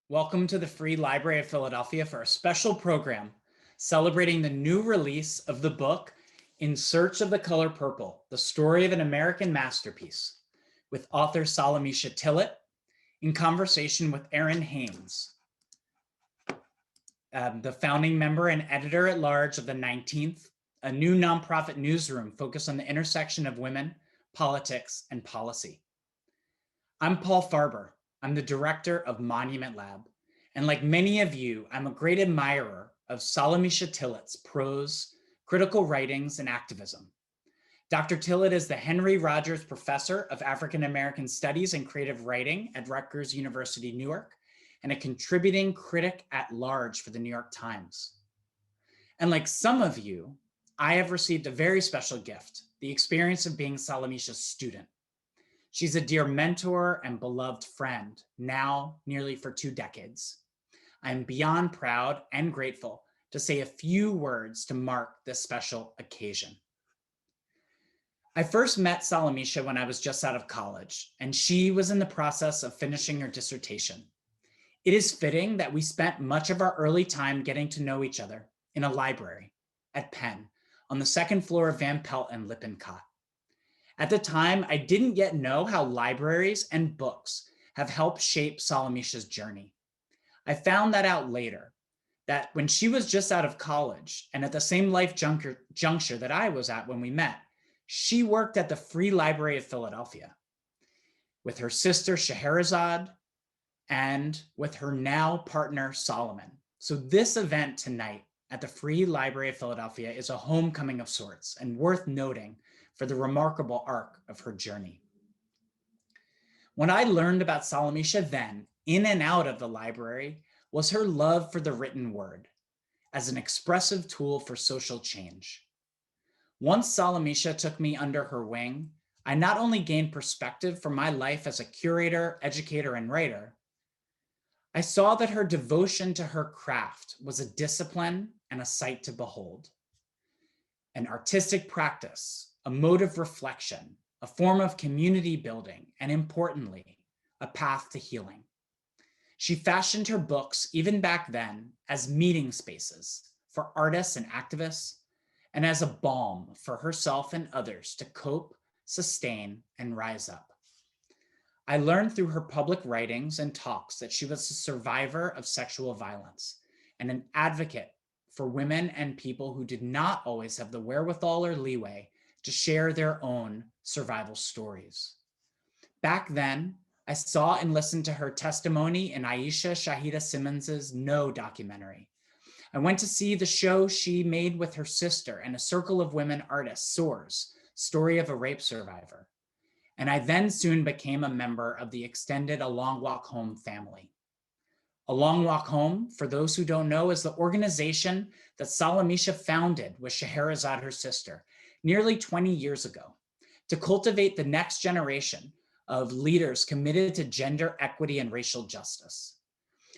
Welcome to the Free Library of Philadelphia for a special program celebrating the new release of the book In Search of the Color Purple, the story of an American masterpiece, with author Salamishah Tillet in conversation with Errin Haines, the founding member and editor-at-large of the 19th, a new nonprofit newsroom focused on the intersection of women, politics, and policy. I'm Paul Farber. I'm the director of Monument Lab. And like many of you, I'm a great admirer of Salamishah Tillet's prose, critical writings, and activism. Dr. Tillet is the Henry Rogers Professor of African American Studies and Creative Writing at Rutgers University-Newark and a contributing critic-at-large for the New York Times. And like some of you, I have received a very special gift, the experience of being Salamishah's student. She's a dear mentor and beloved friend, now nearly for 2 decades. I am beyond proud and grateful to say a few words to mark this special occasion. I first met Salamishah when I was just out of college, and she was in the process of finishing her dissertation. It is fitting that we spent much of our early time getting to know each other in a library at Penn on the 2nd floor of Van Pelt and Lippincott. At the time, I didn't yet know how libraries and books have helped shape Salamishah's journey. I found that out later, that when she was just out of college and at the same life juncture that I was at when we met, she worked at the Free Library of Philadelphia with her sister Scheherazade and with her now partner Solomon. So this event tonight at the Free Library of Philadelphia is a homecoming of sorts and worth noting for the remarkable arc of her journey. What I learned about Salamishah then, in and out of the library, was her love for the written word as an expressive tool for social change. Once Salamishah took me under her wing, I not only gained perspective for my life as a curator, educator, and writer, I saw that her devotion to her craft was a discipline and a sight to behold, an artistic practice, a mode of reflection, a form of community building, and importantly, a path to healing. She fashioned her books, even back then, as meeting spaces for artists and activists, and as a balm for herself and others to cope, sustain, and rise up. I learned through her public writings and talks that she was a survivor of sexual violence and an advocate for women and people who did not always have the wherewithal or leeway to share their own survival stories. Back then, I saw and listened to her testimony in Aisha Shahida Simmons's No documentary. I went to see the show she made with her sister and a circle of women artists, Soars, Story of a Rape Survivor. And I then soon became a member of the extended A Long Walk Home family. A Long Walk Home, for those who don't know, is the organization that Salamishah founded with Scheherazade, her sister, nearly 20 years ago, to cultivate the next generation of leaders committed to gender equity and racial justice.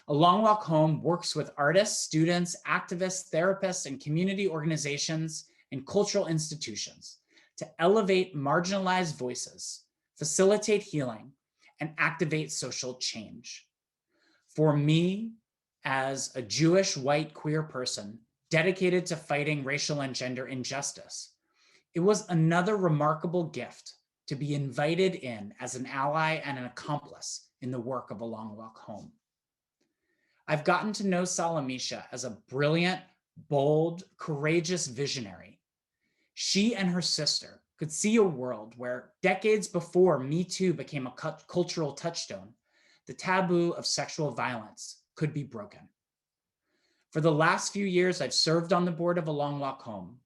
A Long Walk Home works with artists, students, activists, therapists, and community organizations and cultural institutions to elevate marginalized voices, facilitate healing, and activate social change. For me, as a Jewish, white, queer person dedicated to fighting racial and gender injustice, it was another remarkable gift to be invited in as an ally and an accomplice in the work of A Long Walk Home. I've gotten to know Salamishah as a brilliant, bold, courageous visionary. She and her sister could see a world where decades before Me Too became a cultural touchstone, the taboo of sexual violence could be broken. For the last few years, I've served on the board of A Long Walk Home.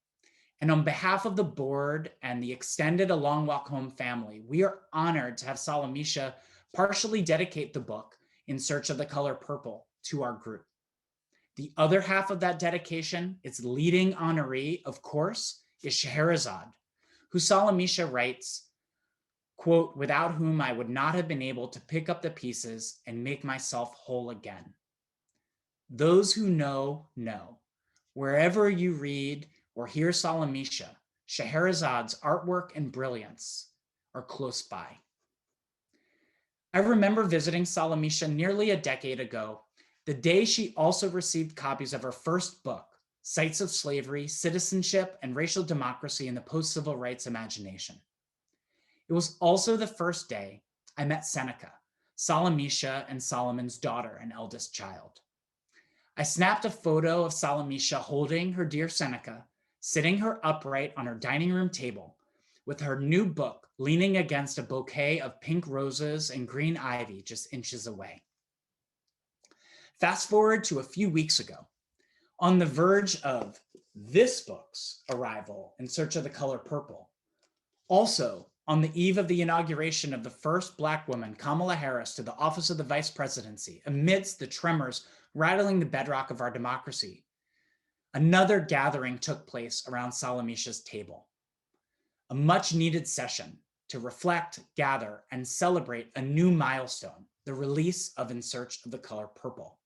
And on behalf of the board and the extended A Long Walk Home family, we are honored to have Salamishah partially dedicate the book In Search of the Color Purple to our group. The other half of that dedication, its leading honoree, of course, is Scheherazade, who Salamishah writes, quote, "without whom I would not have been able to pick up the pieces and make myself whole again." Those who know, know. Wherever you read or hear Salamishah, Scheherazade's artwork and brilliance are close by. I remember visiting Salamishah nearly a decade ago the day she also received copies of her first book, Sites of Slavery, Citizenship, and Racial Democracy in the Post-Civil Rights Imagination. It was also the first day I met Seneca, Salamishah and Solomon's daughter and eldest child. I snapped a photo of Salamishah holding her dear Seneca, sitting her upright on her dining room table, with her new book leaning against a bouquet of pink roses and green ivy just inches away. Fast forward to a few weeks ago, on the verge of this book's arrival, In Search of the Color Purple. Also, on the eve of the inauguration of the first Black woman, Kamala Harris, to the office of the vice presidency, amidst the tremors rattling the bedrock of our democracy, another gathering took place around Salamishah's table. A much needed session to reflect, gather, and celebrate a new milestone, the release of In Search of the Color Purple.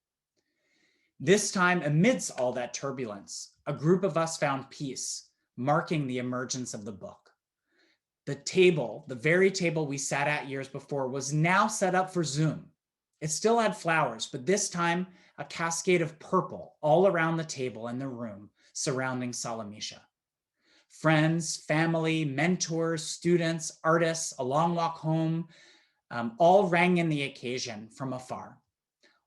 This time, amidst all that turbulence, a group of us found peace, marking the emergence of the book. The table, the very table we sat at years before, was now set up for Zoom. It still had flowers, but this time, a cascade of purple all around the table and the room surrounding Salamishah. Friends, family, mentors, students, artists, a long walk home, all rang in the occasion from afar.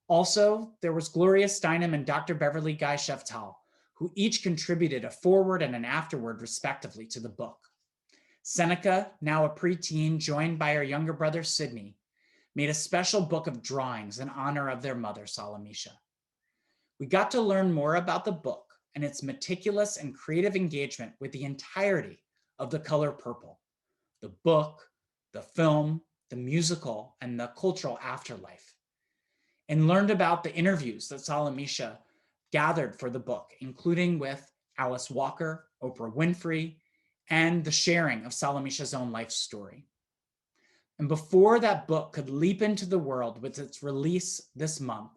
Also, there was Gloria Steinem and Dr. Beverly Guy Sheftal, who each contributed a foreword and an afterword, respectively, to the book. Seneca, now a preteen, joined by her younger brother, Sidney, made a special book of drawings in honor of their mother, Salamishah. We got to learn more about the book and its meticulous and creative engagement with the entirety of The Color Purple, the book, the film, the musical, and the cultural afterlife, and learned about the interviews that Salamishah gathered for the book, including with Alice Walker, Oprah Winfrey, and the sharing of Salamishah's own life story. And before that book could leap into the world with its release this month,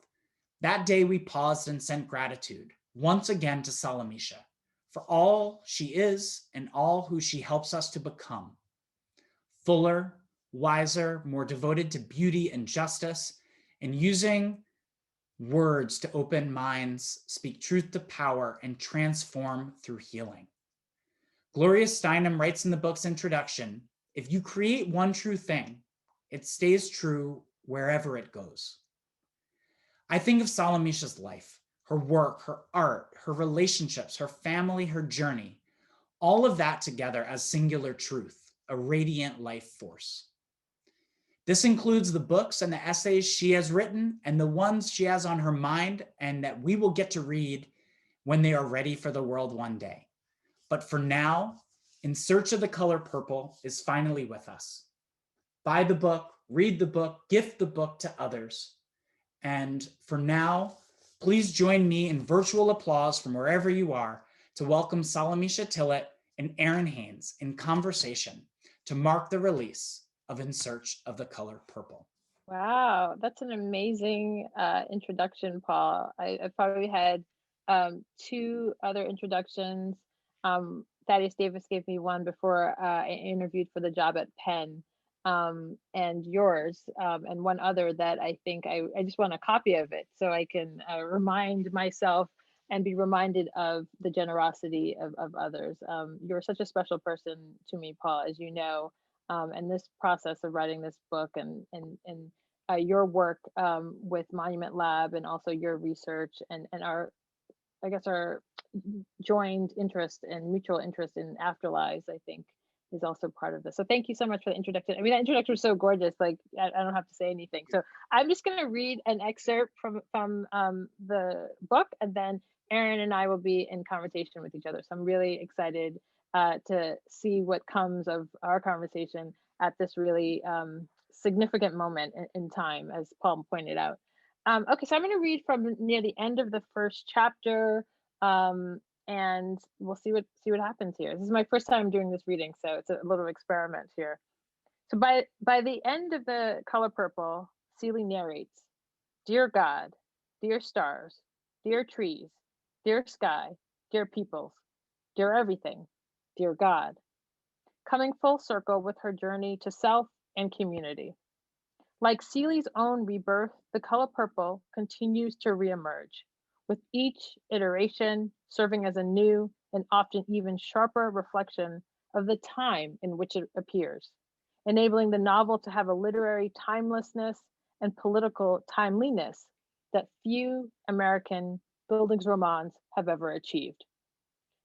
that day we paused and sent gratitude once again to Salamishah for all she is and all who she helps us to become. Fuller, wiser, more devoted to beauty and justice, and using words to open minds, speak truth to power, and transform through healing. Gloria Steinem writes in the book's introduction, if you create one true thing, it stays true wherever it goes. I think of Salamishah's life, her work, her art, her relationships, her family, her journey, all of that together as singular truth, a radiant life force. This includes the books and the essays she has written and the ones she has on her mind and that we will get to read when they are ready for the world one day. But for now, In Search of the Color Purple is finally with us. Buy the book, read the book, gift the book to others. And for now, please join me in virtual applause from wherever you are to welcome Salamishah Tillet and Errin Haines in conversation to mark the release of In Search of the Color Purple. Wow, that's an amazing introduction, Paul. I probably had two other introductions. Thaddeus Davis gave me one before I interviewed for the job at Penn, and yours, and one other that I think I just want a copy of it so I can remind myself and be reminded of the generosity of others. You're such a special person to me, Paul, as you know. And this process of writing this book and your work with Monument Lab and also your research and our, I guess, our joined interest and mutual interest in afterlives, I think, is also part of this. So thank you so much for the introduction. I mean, that introduction was so gorgeous, like I don't have to say anything. So I'm just going to read an excerpt from the book, and then Errin and I will be in conversation with each other. So I'm really excited to see what comes of our conversation at this really significant moment in time, as Paul pointed out. Okay, so I'm going to read from near the end of the first chapter, and we'll see what happens here. This is my first time doing this reading, so it's a little experiment here. So by the end of The Color Purple, Seeley narrates, "Dear God, dear stars, dear trees, dear sky, dear peoples, dear everything, dear God," coming full circle with her journey to self and community. Like Seeley's own rebirth, the color purple continues to reemerge, with each iteration serving as a new and often even sharper reflection of the time in which it appears, enabling the novel to have a literary timelessness and political timeliness that few American Bildungsromans have ever achieved.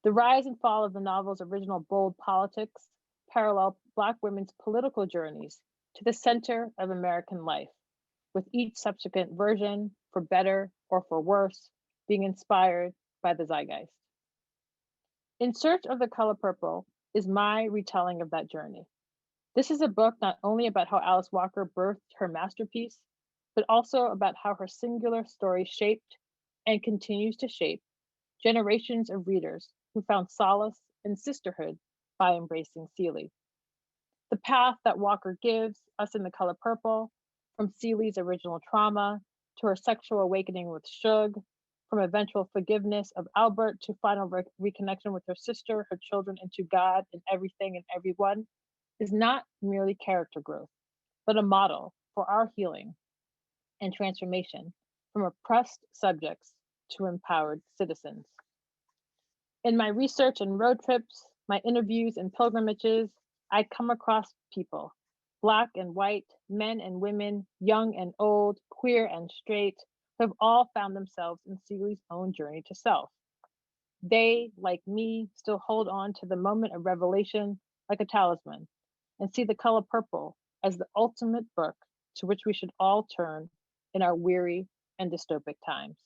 The rise and fall of the novel's original bold politics parallel Black women's political journeys to the center of American life, with each subsequent version, for better or for worse, being inspired by the zeitgeist. In Search of the Color Purple is my retelling of that journey. This is a book not only about how Alice Walker birthed her masterpiece, but also about how her singular story shaped and continues to shape generations of readers who found solace and sisterhood by embracing Seeley. The path that Walker gives us in The Color Purple, from Seeley's original trauma to her sexual awakening with Shug, from eventual forgiveness of Albert to final reconnection with her sister, her children, and to God and everything and everyone, is not merely character growth, but a model for our healing and transformation from oppressed subjects to empowered citizens. In my research and road trips, my interviews and pilgrimages, I come across people, Black and white, men and women, young and old, queer and straight, who have all found themselves in Seeley's own journey to self. They, like me, still hold on to the moment of revelation like a talisman and see The Color Purple as the ultimate book to which we should all turn in our weary and dystopic times.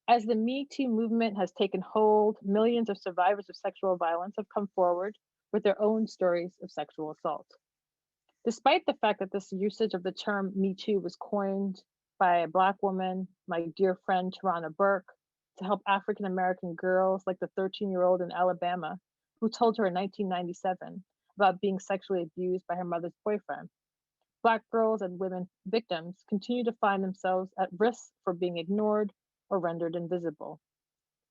As the Me Too movement has taken hold, millions of survivors of sexual violence have come forward with their own stories of sexual assault. Despite the fact that this usage of the term Me Too was coined by a Black woman, my dear friend Tarana Burke, to help African American girls like the 13-year-old in Alabama who told her in 1997 about being sexually abused by her mother's boyfriend, Black girls and women victims continue to find themselves at risk for being ignored or rendered invisible.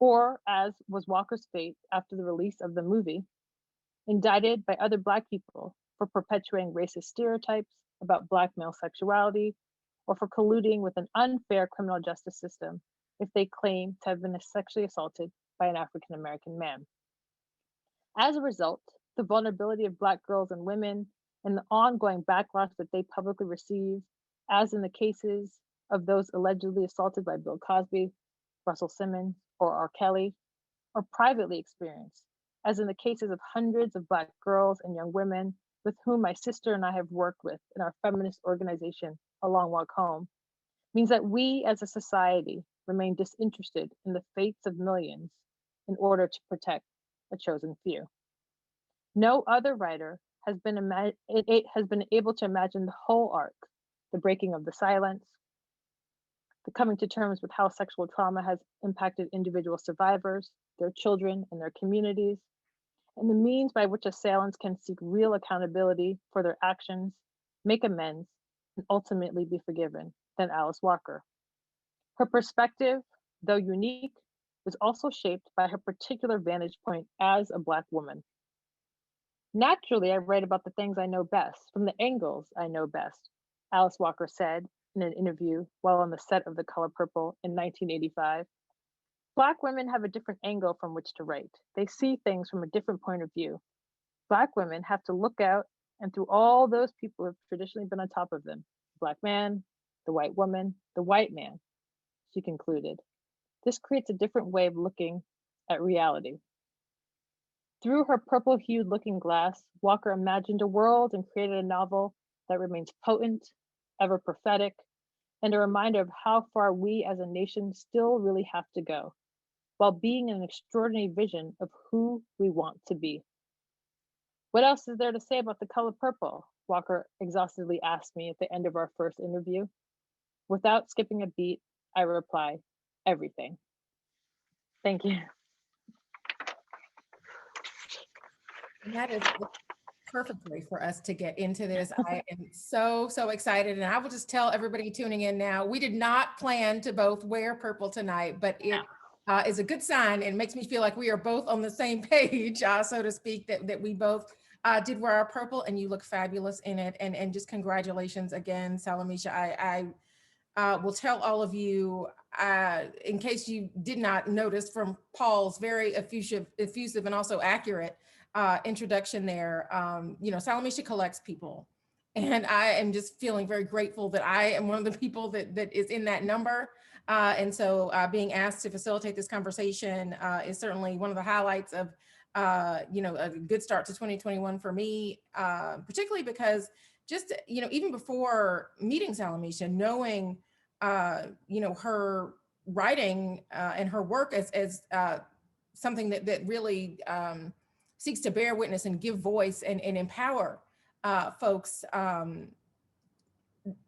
Or, as was Walker's fate after the release of the movie, indicted by other Black people for perpetuating racist stereotypes about Black male sexuality, or for colluding with an unfair criminal justice system if they claim to have been sexually assaulted by an African American man. As a result, the vulnerability of Black girls and women and the ongoing backlash that they publicly receive, as in the cases of those allegedly assaulted by Bill Cosby, Russell Simmons, or R. Kelly, or privately experienced, as in the cases of hundreds of Black girls and young women with whom my sister and I have worked with in our feminist organization, A Long Walk Home, means that we as a society remain disinterested in the fates of millions in order to protect a chosen few. No other writer has been able to imagine the whole arc, the breaking of the silence, the coming to terms with how sexual trauma has impacted individual survivors, their children, and their communities, and the means by which assailants can seek real accountability for their actions, make amends, and ultimately be forgiven than Alice Walker. Her perspective, though unique, was also shaped by her particular vantage point as a Black woman. Naturally, I write about the things I know best, from the angles I know best, Alice Walker said in an interview while on the set of The Color Purple in 1985. Black women have a different angle from which to write. They see things from a different point of view. Black women have to look out and through all those people who have traditionally been on top of them, the Black man, the white woman, the white man, she concluded. This creates a different way of looking at reality. Through her purple-hued looking glass, Walker imagined a world and created a novel that remains potent, ever prophetic, and a reminder of how far we as a nation still really have to go, while being an extraordinary vision of who we want to be. What else is there to say about The Color Purple? Walker exhaustedly asked me at the end of our first interview. Without skipping a beat, I reply, everything. Thank you. And that is the perfect way for us to get into this. I am so excited. And I will just tell everybody tuning in now, we did not plan to both wear purple tonight, but it is a good sign and makes me feel like we are both on the same page, so to speak, that we both did wear our purple, and you look fabulous in it. And just congratulations again, Salamishah. I will tell all of you, in case you did not notice from Paul's very effusive and also accurate introduction there, Salamishah collects people. And I am just feeling very grateful that I am one of the people that is in that number. And so being asked to facilitate this conversation is certainly one of the highlights of, a good start to 2021 for me, particularly because just, even before meeting Salamishah, knowing, her writing and her work as something that really seeks to bear witness and give voice and empower folks,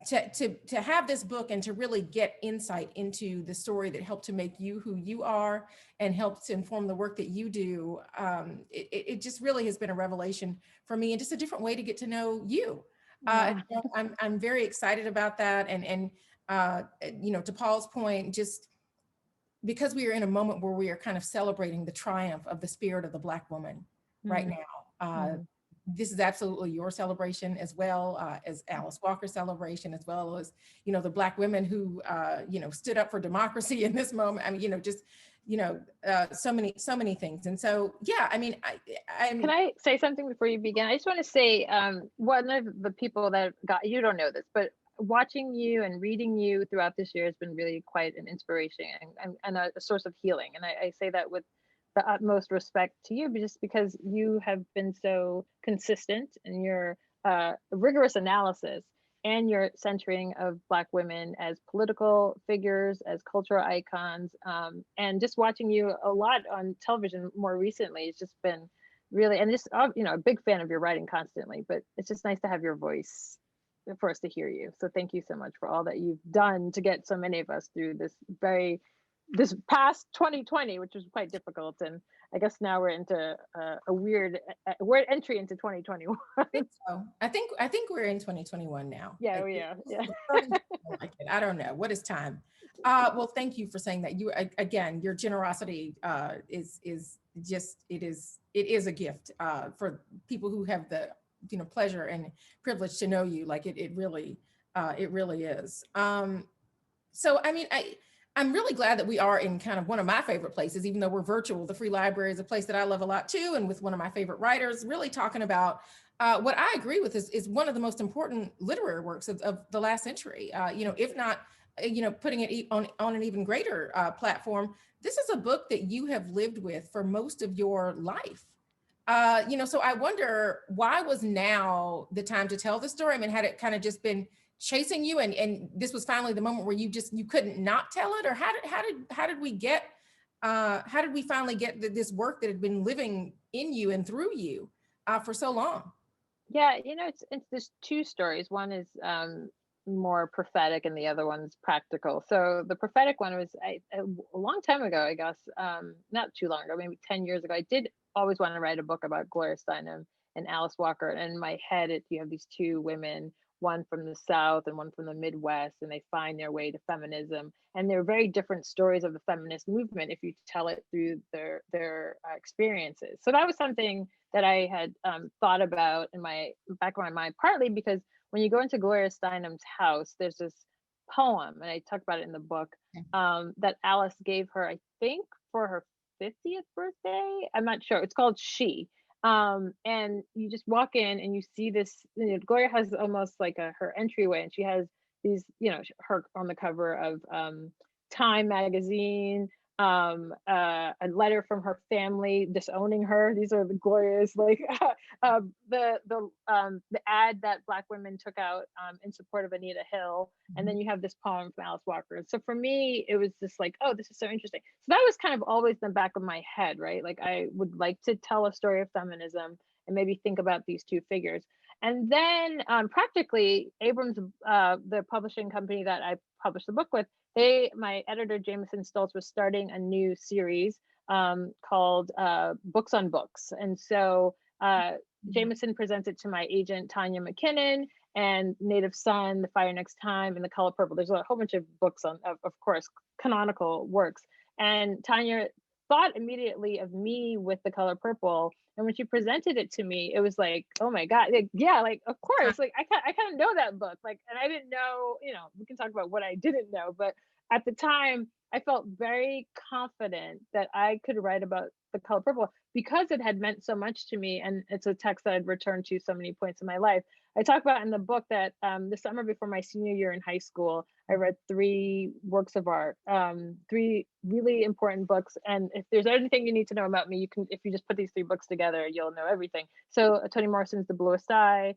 to have this book and to really get insight into the story that helped to make you who you are and helped to inform the work that you do. It just really has been a revelation for me, and just a different way to get to know you. Yeah. I'm very excited about that. And to Paul's point, just because we are in a moment where we are kind of celebrating the triumph of the spirit of the Black woman right now. This is absolutely your celebration, as well as Alice Walker's celebration, as well as, the Black women who, stood up for democracy in this moment. I mean, so many things. And so, yeah, I mean, Can I say something before you begin? I just want to say, one of the people that you don't know this, but watching you and reading you throughout this year has been really quite an inspiration and a source of healing. And I say that with the utmost respect to you, just because you have been so consistent in your rigorous analysis and your centering of Black women as political figures, as cultural icons, and just watching you a lot on television more recently. It's just been really, and just, a big fan of your writing constantly, but it's just nice to have your voice for us to hear you. So thank you so much for all that you've done to get so many of us through this past 2020, which was quite difficult. And I guess now we're into a weird entry into 2021. I think we're in 2021 now. Yeah, I don't know. What is time? Well, thank you for saying that. You, again, your generosity is just, it is a gift for people who have the pleasure and privilege to know you. Like it really is. So, I mean, I'm really glad that we are in kind of one of my favorite places, even though we're virtual. The Free Library is a place that I love a lot too, and with one of my favorite writers, really talking about what I agree with is one of the most important literary works of the last century. If not, putting it on an even greater platform. This is a book that you have lived with for most of your life. So I wonder, why was now the time to tell the story? I mean, had it kind of just been chasing you, and this was finally the moment where you couldn't not tell it? Or how did we finally get this work that had been living in you and through you for so long? Yeah, there's two stories. One is more prophetic, and the other one's practical. So the prophetic one was a long time ago, I guess, not too long ago, maybe 10 years ago. I did always want to write a book about Gloria Steinem and Alice Walker. And in my head, you have these two women, one from the South and one from the Midwest, and they find their way to feminism. And they're very different stories of the feminist movement if you tell it through their experiences. So that was something that I had thought about in my back of my mind, partly because when you go into Gloria Steinem's house, there's this poem, and I talk about it in the book, that Alice gave her, I think, for her 50th birthday. I'm not sure. It's called She. And you just walk in and you see this, Gloria has almost like her entryway, and she has these, her on the cover of Time magazine, a letter from her family disowning her. These are the Gloria's, like the ad that Black women took out in support of Anita Hill. And then you have this poem from Alice Walker. So for me, it was just like, oh, this is so interesting. So that was kind of always in the back of my head, right? Like I would like to tell a story of feminism and maybe think about these two figures. And then practically, Abrams, the publishing company that I published the book with, my editor, Jameson Stoltz, was starting a new series called Books on Books. And so Jameson presents it to my agent, Tanya McKinnon, and Native Son, The Fire Next Time, and The Color Purple. There's a whole bunch of books of course, canonical works. And Tanya thought immediately of me with The Color Purple. And when she presented it to me, it was like, oh my God, like, yeah, like, of course, like I kind of know that book. Like, and I didn't know, we can talk about what I didn't know, but at the time I felt very confident that I could write about The Color Purple because it had meant so much to me. And it's a text that I'd returned to so many points in my life. I talk about in the book that the summer before my senior year in high school, I read 3 works of art, 3 really important books. And if there's anything you need to know about me, if you just put these 3 books together, you'll know everything. So Toni Morrison's The Bluest Eye,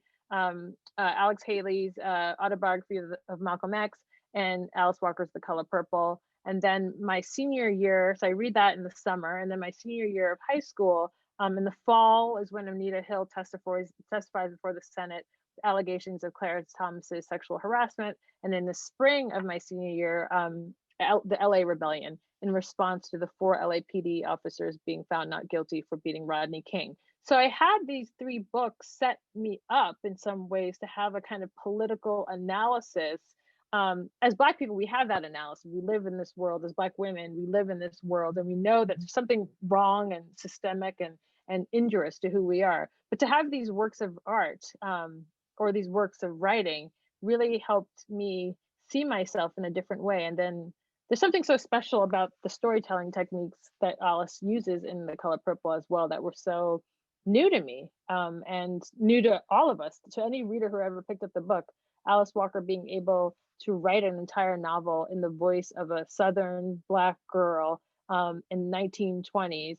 Alex Haley's autobiography of Malcolm X, and Alice Walker's The Color Purple. And then my senior year, so I read that in the summer, and then my senior year of high school, in the fall is when Anita Hill testifies before the Senate, allegations of Clarence Thomas's sexual harassment. And in the spring of my senior year, the LA rebellion in response to the 4 LAPD officers being found not guilty for beating Rodney King. So I had these 3 books set me up in some ways to have a kind of political analysis. As Black people, we have that analysis. We live in this world. As Black women, we live in this world, and we know that there's something wrong and systemic and injurious to who we are. But to have these works of art or these works of writing really helped me see myself in a different way. And then there's something so special about the storytelling techniques that Alice uses in The Color Purple as well that were so new to me and new to all of us. To any reader who ever picked up the book, Alice Walker being able to write an entire novel in the voice of a Southern Black girl in 1920s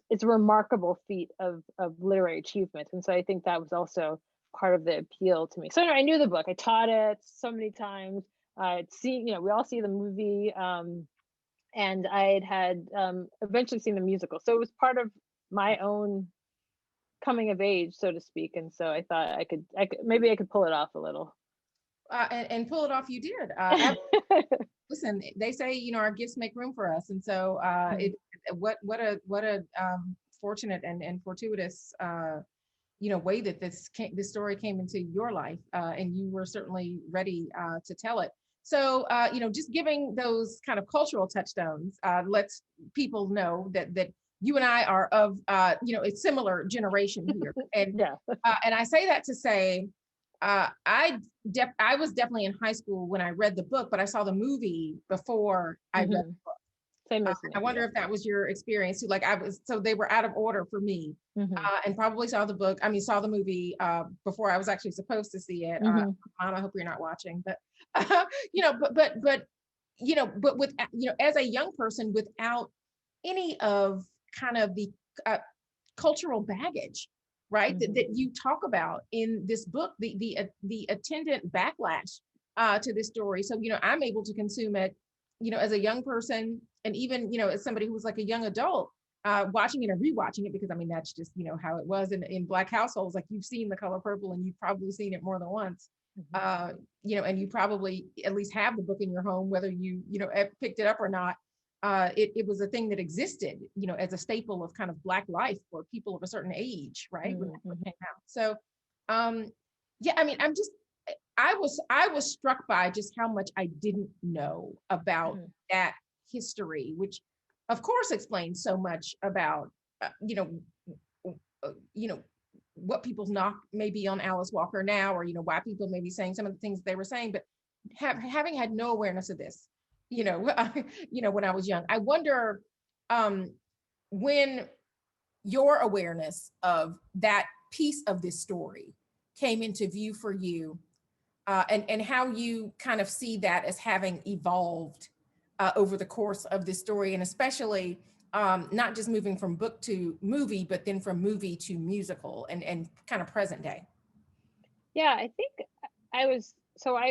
it's a remarkable feat of literary achievement. And so I think that was also part of the appeal to me. So anyway, I knew the book. I taught it so many times. I'd seen, we all see the movie, and I had eventually seen the musical. So it was part of my own coming of age, so to speak. And so I thought I could maybe I could pull it off a little. And pull it off, you did. Listen, they say, our gifts make room for us. And so what a fortunate and fortuitous way that this story came into your life, and you were certainly ready to tell it. So just giving those kind of cultural touchstones lets people know that you and I are of a similar generation here. And yeah. And I say that to say I was definitely in high school when I read the book, but I saw the movie before I read the book. Same as me. I wonder if that was your experience too. Like so they were out of order for me, and probably saw the movie before I was actually supposed to see it. Mom, I hope you're not watching, but but with as a young person without any of kind of the cultural baggage, right, that you talk about in this book, the attendant backlash to this story. So I'm able to consume it as a young person, and even as somebody who was like a young adult watching it and rewatching it, because I mean that's just how it was in Black households. Like, you've seen The Color Purple and you've probably seen it more than once, and you probably at least have the book in your home, whether you picked it up or not. It was a thing that existed, as a staple of kind of Black life for people of a certain age, right? When it came out. So, yeah, I mean, I was struck by just how much I didn't know about that history, which of course explains so much about, what people's knock may be on Alice Walker now, or, why people may be saying some of the things they were saying, but having had no awareness of this, when I was young. I wonder when your awareness of that piece of this story came into view for you, and how you kind of see that as having evolved over the course of this story, and especially not just moving from book to movie, but then from movie to musical and kind of present day. Yeah, I think I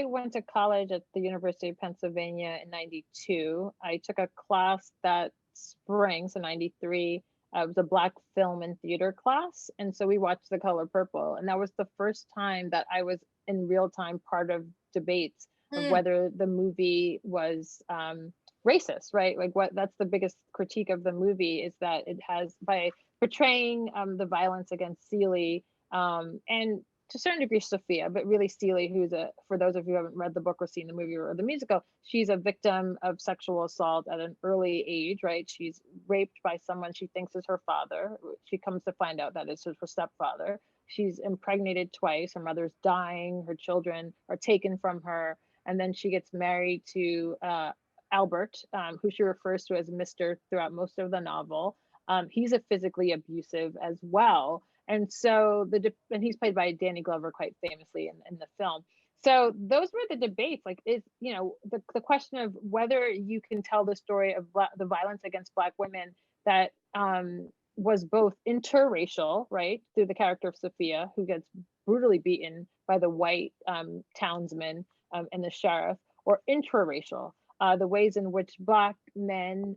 went to college at the University of Pennsylvania in 92. I took a class that spring, so 93. It was a Black film and theater class. And so we watched The Color Purple. And that was the first time that I was in real time part of debates of whether the movie was racist, right? Like, that's the biggest critique of the movie, is that it has, by portraying the violence against Celie, and to a certain degree Sophia, but really Steely, who's for those of you who haven't read the book or seen the movie or the musical, she's a victim of sexual assault at an early age, right? She's raped by someone she thinks is her father. She comes to find out that it's her stepfather. She's impregnated twice. Her mother's dying. Her children are taken from her. And then she gets married to Albert, who she refers to as Mr. throughout most of the novel. He's a physically abusive as well. And so and he's played by Danny Glover quite famously in the film. So those were the debates, like the question of whether you can tell the story of the violence against Black women that was both interracial, right, through the character of Sophia, who gets brutally beaten by the white townsman and the sheriff, or intraracial, the ways in which Black men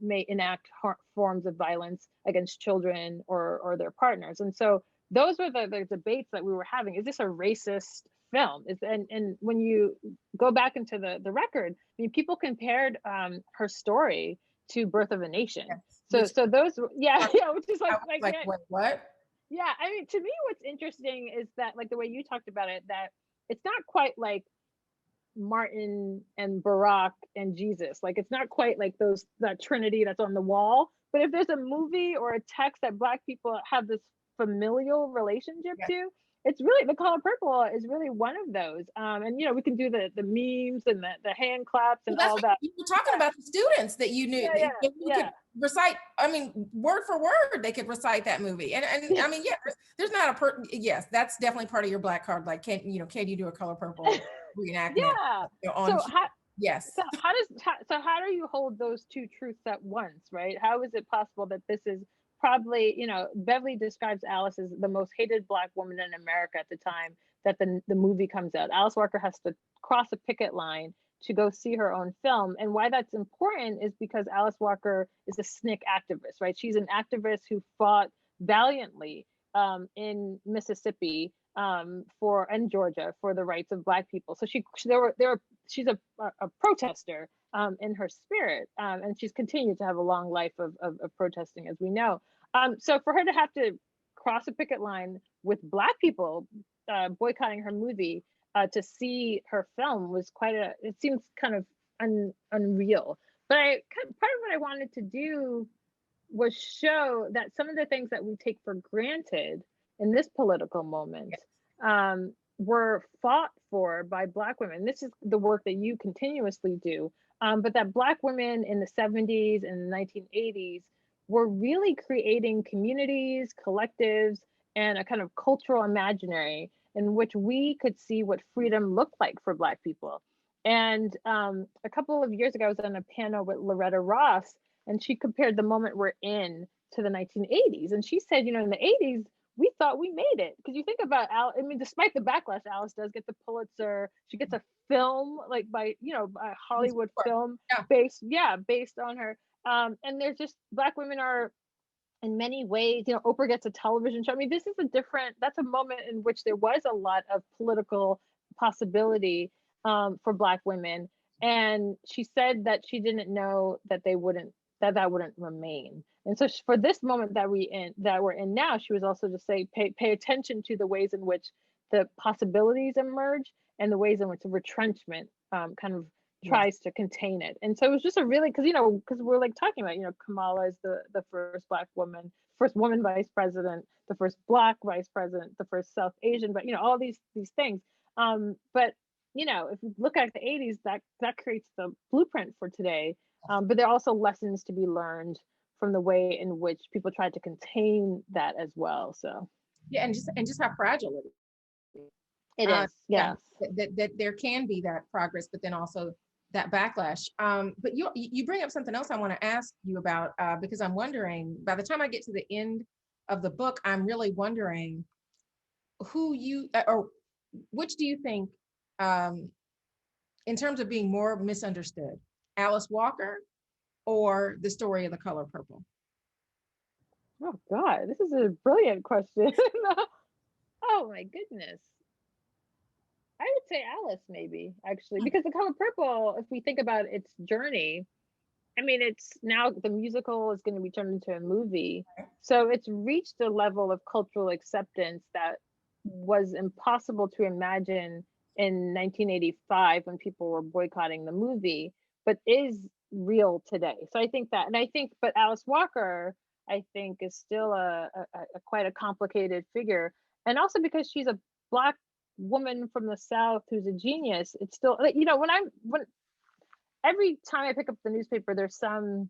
may enact forms of violence against children or their partners. And so those were the debates that we were having. Is this a racist film? And when you go back into the record, I mean, people compared her story to Birth of a Nation. Yes. So those, which is like wait, what? Yeah, I mean, to me, what's interesting is that, like the way you talked about it, that it's not quite like Martin and Barack and Jesus. Like, it's not quite like that trinity that's on the wall. But if there's a movie or a text that Black people have this familial relationship to, it's really, The Color Purple is really one of those. And we can do the memes and the hand claps and all that. You were talking about the students that you knew. You could recite, I mean, word for word, they could recite that movie. And I mean, there's not yes, that's definitely part of your Black card. Like, can you do a Color Purple reenactment? Yes. So how do you hold those two truths at once, right? How is it possible that this is probably, Beverly describes Alice as the most hated Black woman in America at the time that the movie comes out. Alice Walker has to cross a picket line to go see her own film. And why that's important is because Alice Walker is a SNCC activist, right? She's an activist who fought valiantly in Mississippi and Georgia for the rights of Black people. So she's a protester in her spirit, and she's continued to have a long life of protesting, as we know. So for her to have to cross a picket line with Black people boycotting her movie to see her film was it seems kind of unreal. But part of what I wanted to do was show that some of the things that we take for granted in this political moment were fought for by Black women. This is the work that you continuously do, but that Black women in the 70s and the 1980s were really creating communities, collectives, and a kind of cultural imaginary in which we could see what freedom looked like for Black people. And a couple of years ago, I was on a panel with Loretta Ross, and she compared the moment we're in to the 1980s. And she said, in the 80s, we thought we made it. Because you think about Alice, I mean, despite the backlash, Alice does get the Pulitzer. She gets a film by a Hollywood film based on her. And there's just, Black women are in many ways, Oprah gets a television show. I mean, that's a moment in which there was a lot of political possibility for Black women. And she said that she didn't know that that wouldn't remain. And so for this moment that we're in now, she was also to say, pay attention to the ways in which the possibilities emerge and the ways in which the retrenchment kind of tries to contain it. And so it was just because we're like talking about, Kamala is the first Black woman, first woman vice president, the first Black vice president, the first South Asian, but all these things. But if you look at the 80s, that creates the blueprint for today. But there are also lessons to be learned from the way in which people tried to contain that as well. So and just how fragile it is. Yes, that there can be that progress, but then also that backlash. But you bring up something else I want to ask you about, because I'm wondering, by the time I get to the end of the book, I'm really wondering which do you think, in terms of being more misunderstood, Alice Walker or the story of The Color Purple? Oh God, this is a brilliant question. Oh my goodness. I would say Alice, maybe, actually, because The Color Purple, if we think about its journey, I mean, it's now the musical is going to be turned into a movie. So it's reached a level of cultural acceptance that was impossible to imagine in 1985 when people were boycotting the movie, but is real today. So I think that, and I think, but Alice Walker, I think, is still a quite a complicated figure, and also because she's a Black woman from the South who's a genius. It's still, like, you know, when every time I pick up the newspaper, there's some,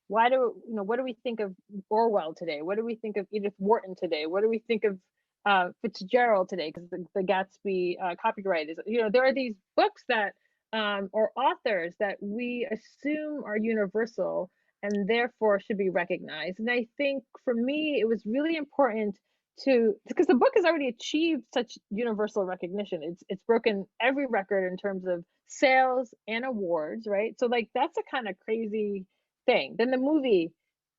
why do, you know, what do we think of Orwell today? What do we think of Edith Wharton today? What do we think of Fitzgerald today? Because the Gatsby copyright is, you know, there are these books that, or authors that we assume are universal and therefore should be recognized. And I think for me, it was really important to, because the book has already achieved such universal recognition. It's broken every record in terms of sales and awards, right? So like that's a kind of crazy thing. Then the movie,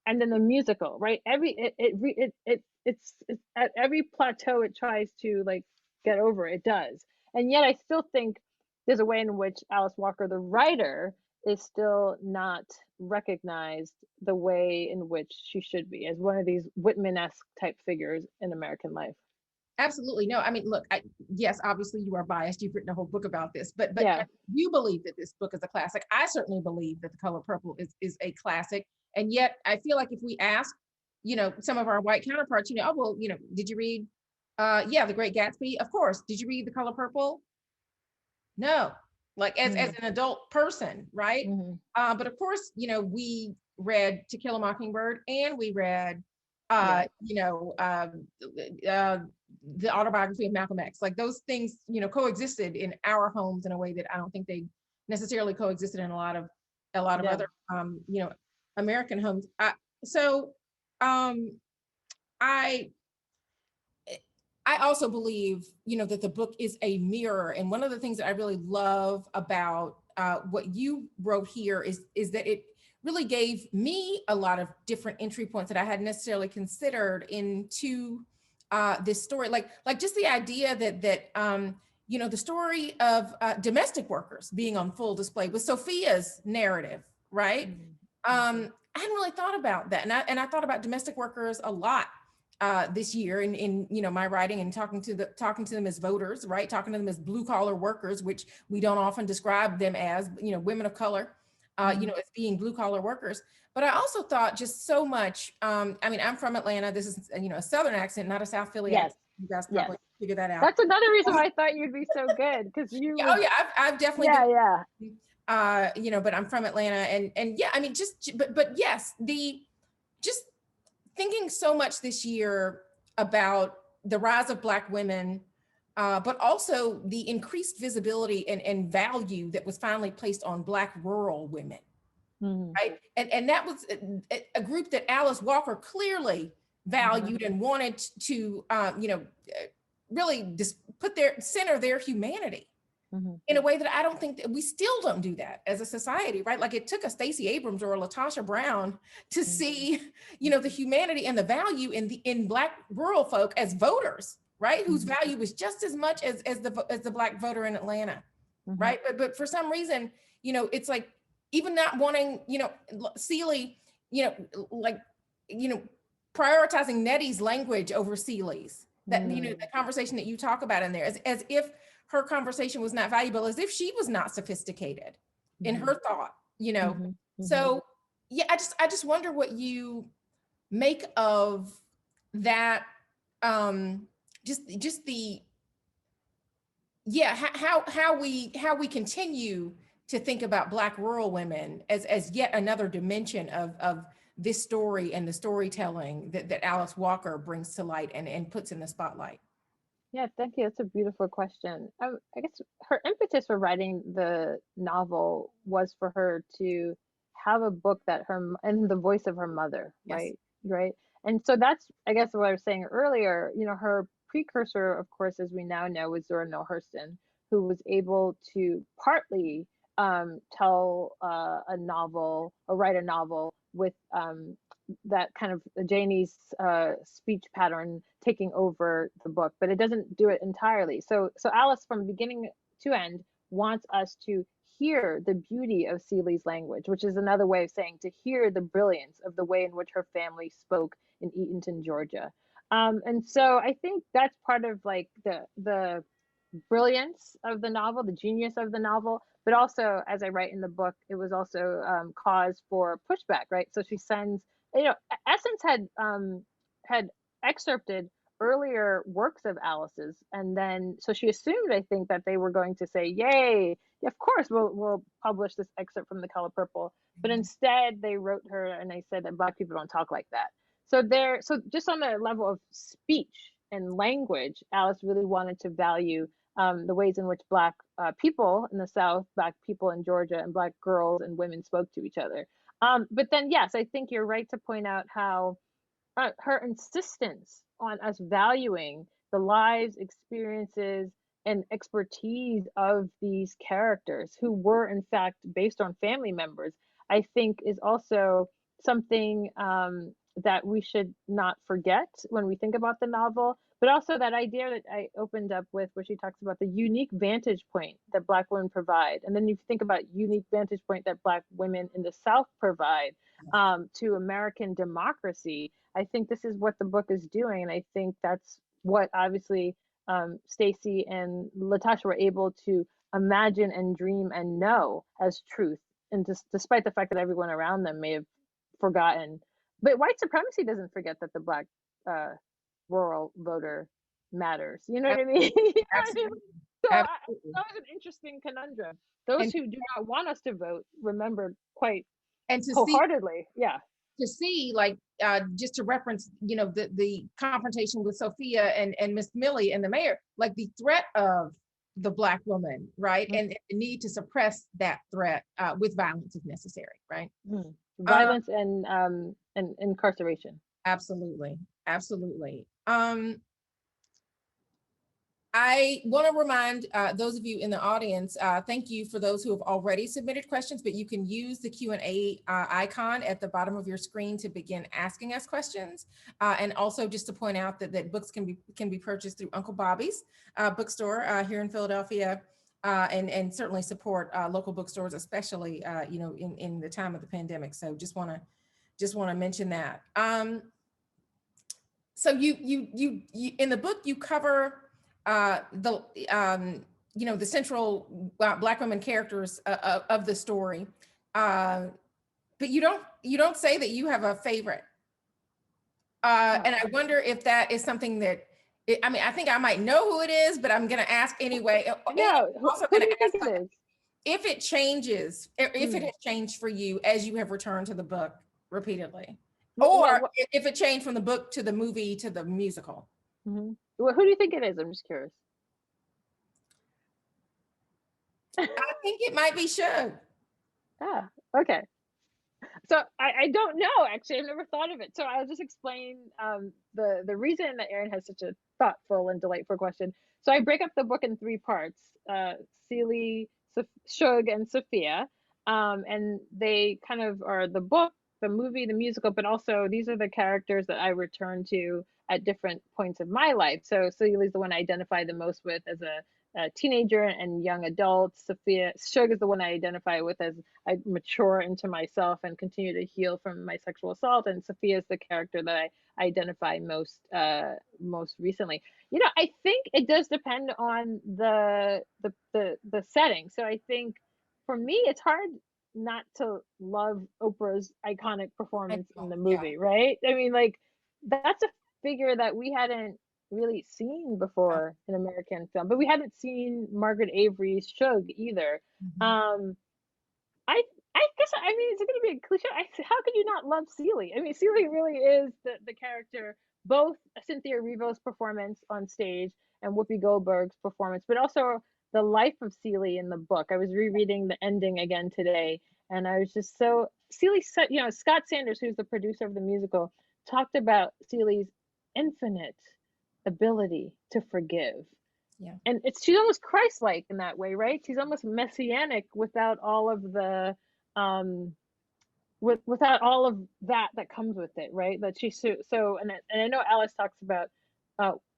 and then the musical, right? It's at every plateau it tries to like get over, it does. And yet I still think there's a way in which Alice Walker, the writer, is still not recognized the way in which she should be, as one of these Whitman-esque type figures in American life. Absolutely. No, I mean, look, yes, obviously you are biased. You've written a whole book about this, but Yeah. you believe that this book is a classic. I certainly believe that The Color Purple is a classic. And yet I feel like if we ask, you know, some of our white counterparts, you know, oh, well, you know, did you read, The Great Gatsby? Of course. Did you read The Color Purple? No, like as an adult person, right? But of course, you know, we read To Kill a Mockingbird, and we read, you know, the autobiography of Malcolm X. Like those things, you know, coexisted in our homes in a way that I don't think they necessarily coexisted in a lot of other, you know, American homes. I also believe, you know, that the book is a mirror. And one of the things that I really love about what you wrote here is that it really gave me a lot of different entry points that I hadn't necessarily considered into this story. Like just the idea that you know, the story of domestic workers being on full display with Sophia's narrative, right? I hadn't really thought about that. And I thought about domestic workers a lot this year in you know, my writing, and talking to them as voters, right? Talking to them as blue collar workers, which we don't often describe them as, you know, women of color, you know, as being blue collar workers. But I also thought just so much, I mean, I'm from Atlanta. This is, you know, a Southern accent, not a South Philly accent. You guys probably figure that out. That's another reason why I thought you'd be so good, because you yeah, oh yeah, I've definitely you know, but I'm from Atlanta, and yeah, I mean, but yes, just thinking so much this year about the rise of Black women, but also the increased visibility and value that was finally placed on Black rural women, right? And that was a group that Alice Walker clearly valued and wanted to, you know, really just center their humanity in a way that I don't think that we still don't do that as a society, right? Like it took a Stacey Abrams or a LaTosha Brown to see, you know, the humanity and the value in Black rural folk as voters, right? Whose value was just as much as the Black voter in Atlanta, right? But for some reason, you know, it's like even not wanting, you know, Seeley, you know, like, you know, prioritizing Nettie's language over Seeley's, that, you know, the conversation that you talk about in there, as if her conversation was not valuable, as if she was not sophisticated in her thought, you know? So yeah, I just wonder what you make of that. Just the, yeah, how we continue to think about Black rural women as yet another dimension of this story and the storytelling that Alice Walker brings to light and puts in the spotlight. Yeah, thank you. That's a beautiful question. I guess her impetus for writing the novel was for her to have a book that and the voice of her mother, right? And so that's, I guess, what I was saying earlier. You know, her precursor, of course, as we now know, was Zora Neale Hurston, who was able to partly tell a novel or write a novel with that kind of Janie's speech pattern taking over the book, but it doesn't do it entirely. So Alice, from beginning to end, wants us to hear the beauty of Seeley's language, which is another way of saying to hear the brilliance of the way in which her family spoke in Eatonton, Georgia. And so I think that's part of like the brilliance of the novel, the genius of the novel, but also, as I write in the book, it was also cause for pushback, right? So she sends, Essence had excerpted earlier works of Alice's, and then so she assumed, I think, that they were going to say, "Yay, yeah, of course we'll publish this excerpt from The Color Purple," but instead they wrote her and they said that Black people don't talk like that. So just on the level of speech and language, Alice really wanted to value the ways in which Black people in the South, Black people in Georgia, and Black girls and women spoke to each other. But then, yes, I think you're right to point out how her insistence on us valuing the lives, experiences, and expertise of these characters who were, in fact, based on family members, I think is also something that we should not forget when we think about the novel, but also that idea that I opened up with, where she talks about the unique vantage point that Black women provide. And then you think about unique vantage point that Black women in the South provide to American democracy. I think this is what the book is doing. And I think that's what obviously Stacy and Latasha were able to imagine and dream and know as truth. And just despite the fact that everyone around them may have forgotten. But white supremacy doesn't forget that the Black rural voter matters. You know what I mean? You know what I mean? So that was an interesting conundrum. Those who do not want us to vote remember quite and to wholeheartedly. To see, like, just to reference, the confrontation with Sophia and Miss Millie and the mayor, like the threat of the Black woman, right? And the need to suppress that threat with violence if necessary, right? Violence and incarceration. Absolutely. I want to remind those of you in the audience, thank you for those who have already submitted questions, but you can use the Q&A icon at the bottom of your screen to begin asking us questions. And also just to point out that books can be purchased through Uncle Bobby's bookstore here in Philadelphia, and certainly support local bookstores, especially in the time of the pandemic. So just want to mention that. So you in the book you cover the central Black women characters of the story, but you don't say that you have a favorite, and I wonder if that is something that I think I might know who it is, but I'm going to ask anyway. No, who do you think it is? If it changes, if it has changed for you as you have returned to the book repeatedly, or if it changed from the book to the movie to the musical. Well, who do you think it is? I'm just curious. I think it might be Shug. Okay. So I don't know, actually. I've never thought of it. So I'll just explain the reason that Errin has such a thoughtful and delightful question. So I break up the book in 3 parts, Celie, Shug, and Sophia. And they kind of are the book, the movie, the musical, but also these are the characters that I return to at different points of my life. So Celie's the one I identify the most with as a teenager and young adult. Shug is the one I identify with as I mature into myself and continue to heal from my sexual assault. And Sophia is the character that I identify most recently. I think it does depend on the setting. So I think for me, it's hard not to love Oprah's iconic performance in the movie, right? I mean, like, that's a figure that we hadn't really seen before in American film, but we hadn't seen Margaret Avery's Shug either. I guess, I mean, it's going to be a cliche. How could you not love Celie? I mean, Celie really is the character, both Cynthia Erivo's performance on stage and Whoopi Goldberg's performance, but also the life of Celie in the book. I was rereading the ending again today, and I was just so, Celie, Scott Sanders, who's the producer of the musical, talked about Celie's infinite ability to forgive. And she's almost Christ-like in that way, right? She's almost messianic without all of the without all of that comes with it, right? That she's and I know Alice talks about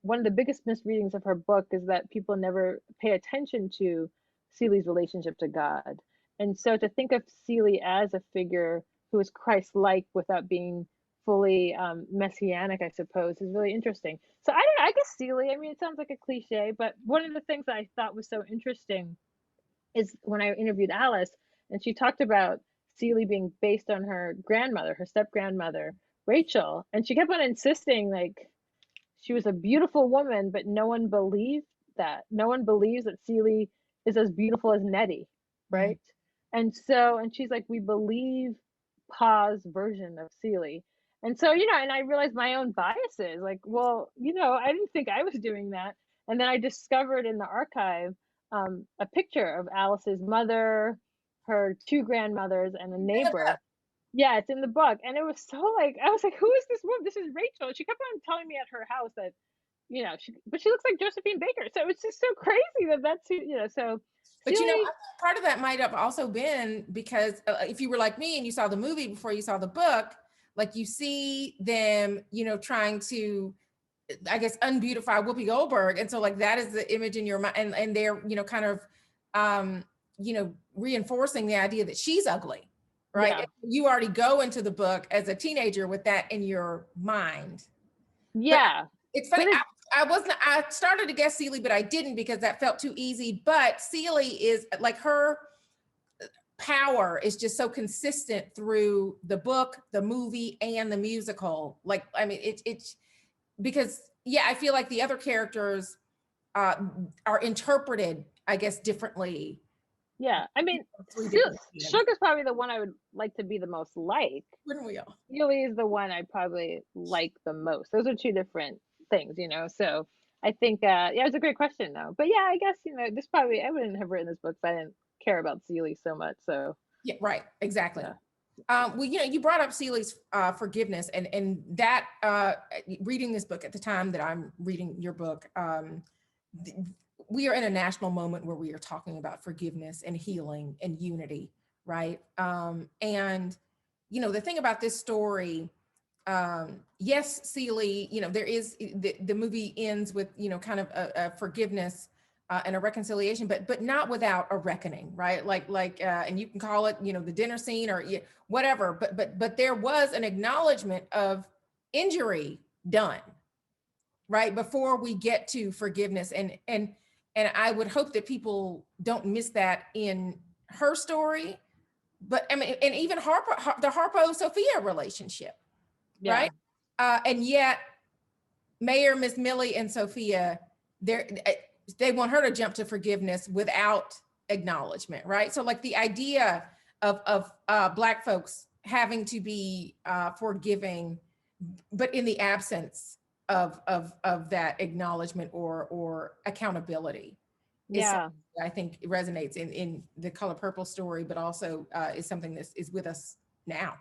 one of the biggest misreadings of her book is that people never pay attention to Celie's relationship to God. And so to think of Celie as a figure who is Christ-like without being fully messianic, I suppose, is really interesting. So I don't know, I guess Seeley, I mean, it sounds like a cliche, but one of the things that I thought was so interesting is when I interviewed Alice, and she talked about Seeley being based on her grandmother, her step grandmother, Rachel. And she kept on insisting, like, she was a beautiful woman, but no one believed that. No one believes that Seeley is as beautiful as Nettie, right? And so, and she's like, we believe Pa's version of Seeley. And so, and I realized my own biases, like, well, I didn't think I was doing that. And then I discovered in the archive a picture of Alice's mother, her two grandmothers, and a neighbor. Yeah, it's in the book. And it was so like, I was like, who is this woman? This is Rachel. She kept on telling me at her house that, but she looks like Josephine Baker. So it's just so crazy that that's who, so. But Seeley, part of that might have also been because if you were like me and you saw the movie before you saw the book, like you see them, trying to, I guess, unbeautify Whoopi Goldberg. And so like that is the image in your mind, and they're, kind of, reinforcing the idea that she's ugly, right? Yeah. You already go into the book as a teenager with that in your mind. Yeah. But it's funny. I started to guess Seeley, but I didn't because that felt too easy. But Seeley is like, her power is just so consistent through the book, the movie, and the musical. Like, I mean, it's because, yeah, I feel like the other characters are interpreted, I guess, differently. Yeah, I mean, Suge is probably the one I would like to be the most like. Wouldn't we all? Seeley is the one I probably like the most. Those are two different things, So I think, yeah, it's a great question though. But yeah, I guess, this probably, I wouldn't have written this book if I didn't care about Seeley so much. So yeah, right, exactly. Yeah. Well, you brought up Seeley's forgiveness, and that reading this book at the time that I'm reading your book, we are in a national moment where we are talking about forgiveness and healing and unity, right? And the thing about this story, yes, Seeley, there is the movie ends with kind of a forgiveness and a reconciliation, but not without a reckoning, right? Like and you can call it the dinner scene or whatever, but there was an acknowledgement of injury done, right, before we get to forgiveness. And I would hope that people don't miss that in her story. But I mean, and even the Harpo-Sophia relationship, yeah. right? And yet Mayor, Miss Millie, and Sophia, they want her to jump to forgiveness without acknowledgement, right? So like the idea of Black folks having to be forgiving, but in the absence of that acknowledgement or accountability, Yeah, I think it resonates in the Color Purple story, but also is something that is with us now.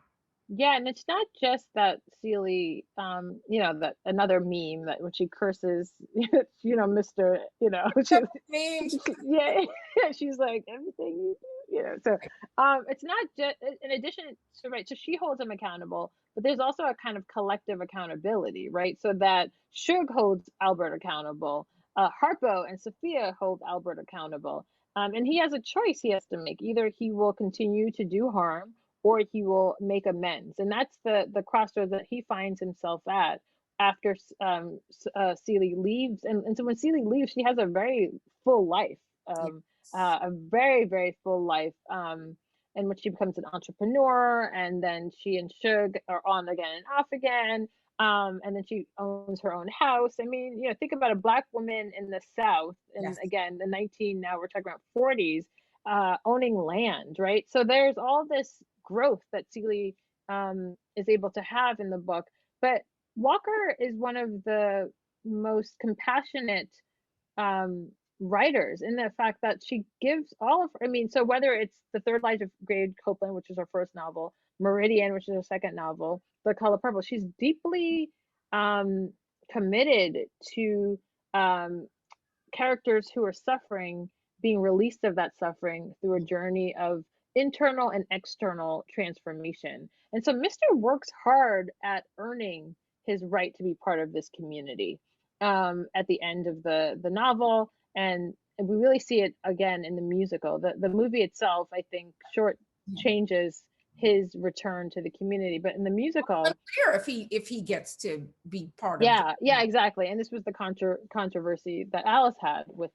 yeah, and it's not just that Seeley, that another meme that when she curses, Mr. Memes. Yeah, she's like everything you do. So it's not just in addition to, right, so she holds him accountable, but there's also a kind of collective accountability, right? So that Suge holds Albert accountable, Harpo and Sophia hold Albert accountable, and he has a choice he has to make. Either he will continue to do harm or he will make amends, and that's the crossroads that he finds himself at after Seeley leaves. And so when Seeley leaves, she has a very full life, a very, very full life, in which she becomes an entrepreneur, and then she and Suge are on again and off again, and then she owns her own house. I mean, think about a Black woman in the South, and again, now we're talking about 40s, owning land, right? So there's all this growth that Seeley is able to have in the book. But Walker is one of the most compassionate writers in the fact that she gives all of, so whether it's The Third Life of Grade Copeland, which is her first novel, Meridian, which is her second novel, The Color Purple, she's deeply committed to characters who are suffering being released of that suffering through a journey of internal and external transformation. And so Mr. works hard at earning his right to be part of this community at the end of the novel. And we really see it again in the musical. The movie itself, I think, changes his return to the community. But in the musical, unclear if he gets to be part of yeah, exactly. And this was the controversy that Alice had with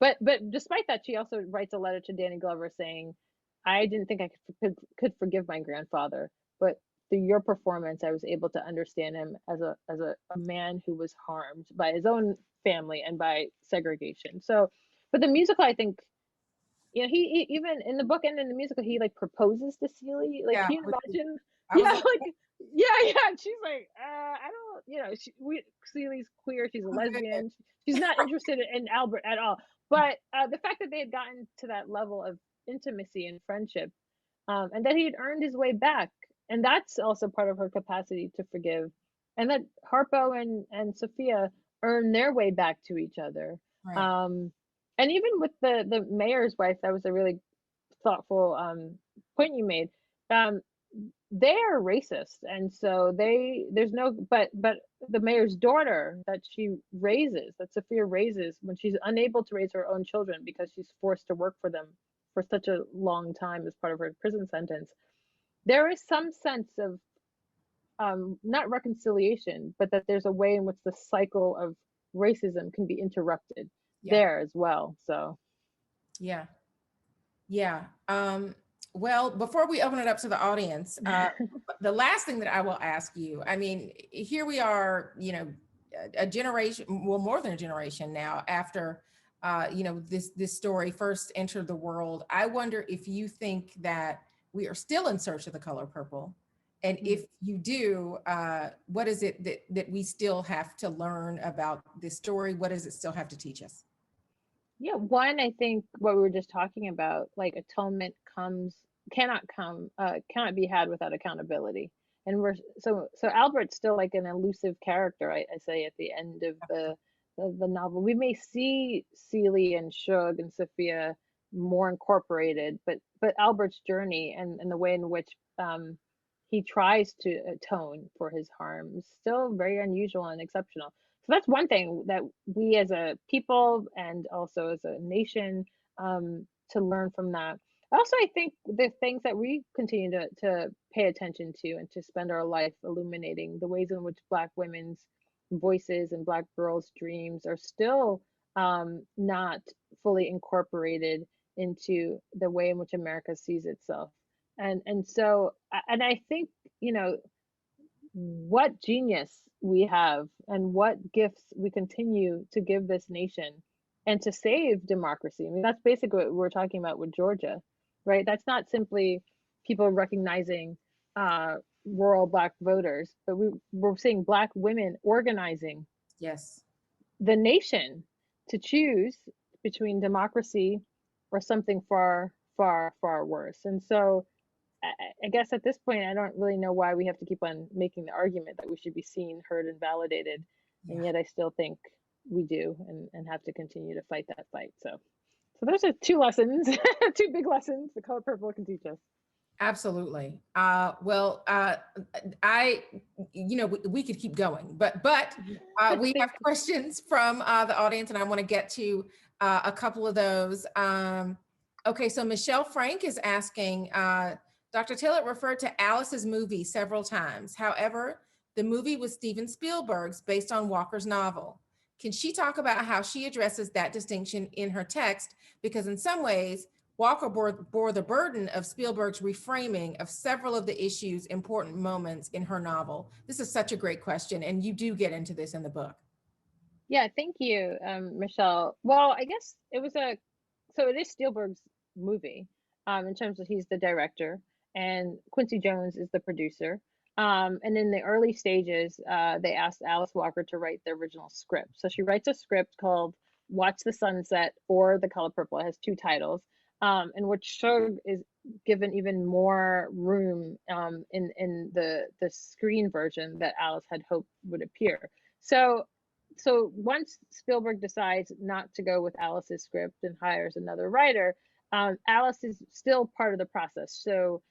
but despite that, she also writes a letter to Danny Glover saying, I didn't think I could forgive my grandfather, but through your performance I was able to understand him as a man who was harmed by his own family and by segregation. So but the musical, I think, you know, he even in the book and in the musical, he like proposes to Celie. Like, Yeah, can you imagine? I was Yeah, like, like, yeah. She's like, I don't, you know, Celie's queer. She's a lesbian. She's not interested in Albert at all. But the fact that they had gotten to that level of intimacy and friendship, and that he had earned his way back, and that's also part of her capacity to forgive, and that Harpo and Sophia earn their way back to each other. right. And even with the mayor's wife, that was a really thoughtful point you made. Um, they are racist, and so there's no but the mayor's daughter that Sophia raises, when she's unable to raise her own children because she's forced to work for them for such a long time as part of her prison sentence, there is some sense of not reconciliation, but that there's a way in which the cycle of racism can be interrupted there as well. So yeah. Well, before we open it up to the audience, the last thing that I will ask you, I mean, here we are, you know, a generation, well, more than a generation now after, you know, this story first entered the world. I wonder if you think that we are still in search of the color purple. And if you do, what is it that we still have to learn about this story? What does it still have to teach us? yeah, one, I think what we were just talking about, like atonement cannot be had without accountability. And so Albert's still like an elusive character, I say at the end of the novel. We may see Celie and Shug and Sophia more incorporated, but Albert's journey and the way in which he tries to atone for his harm is still very unusual and exceptional. So that's one thing that we as a people and also as a nation to learn from that. Also, I think the things that we continue to pay attention to and to spend our life illuminating, the ways in which Black women's voices and Black girls' dreams are still not fully incorporated into the way in which America sees itself. And so, and I think, you know, what genius we have and what gifts we continue to give this nation and to save democracy. I mean, that's basically what we're talking about with Georgia, right? That's not simply people recognizing rural Black voters, but we're seeing Black women organizing Yes. the nation to choose between democracy or something far, far, far worse. And so I guess at this point, I don't really know why we have to keep on making the argument that we should be seen, heard, and validated. Yeah. And yet I still think we do and have to continue to fight that fight. So those are two lessons, two big lessons the color purple can teach us. Absolutely. Well, you know, we could keep going, but we have questions from the audience, and I want to get to a couple of those. Okay, so Michelle Frank is asking, Dr. Tillet referred to Alice's movie several times. However, the movie was Steven Spielberg's based on Walker's novel. Can she talk about how she addresses that distinction in her text? Because in some ways, Walker bore the burden of Spielberg's reframing of several of the issues, important moments in her novel. This is such a great question, and you do get into this in the book. Yeah, thank you, Michelle. Well, I guess it is Spielberg's movie, in terms of he's the director and Quincy Jones is the producer. And in the early stages, they asked Alice Walker to write the original script. So she writes a script called Watch the Sunset or The Color Purple. It has two titles, in which Shug is given even more room in the screen version that Alice had hoped would appear. So once Spielberg decides not to go with Alice's script and hires another writer, Alice is still part of the process. So